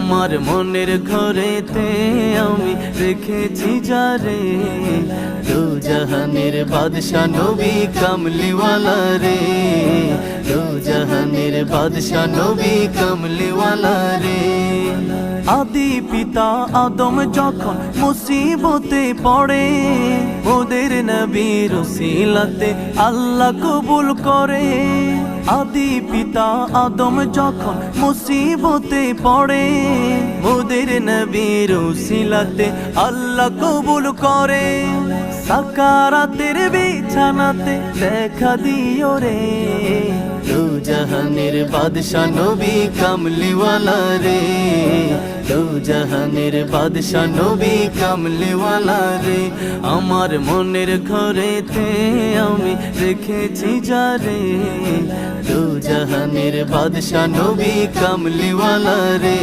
আমার মনের ঘরেতে আমি রেখেছি যারে, দু জাহানের বাদশা নবী কামলিওয়ালা রে, দু জাহানের বাদশা নবী কামলিওয়ালা রে। আদি পিতা আদম যখন মুসিবতে পড়ে, ওদের নবীর উসিলাতে আল্লাহ কবুল করে। আদি পিতা আদম যখন মুসিবতে পড়ে, ওদের নবীর উসিলাতে আল্লাহ কবুল করে। সাকারাতের বিছানাতে দেখা দিও রে, দু জাহানের বাদশা নবী কামলিওয়ালা রে, দু জাহানের বাদশা নবী কামলিওয়ালা রে। আমার মনের ঘরেতে আমি রেখেছি যারে, দু জাহানের বাদশা নবী কামলিওয়ালা রে,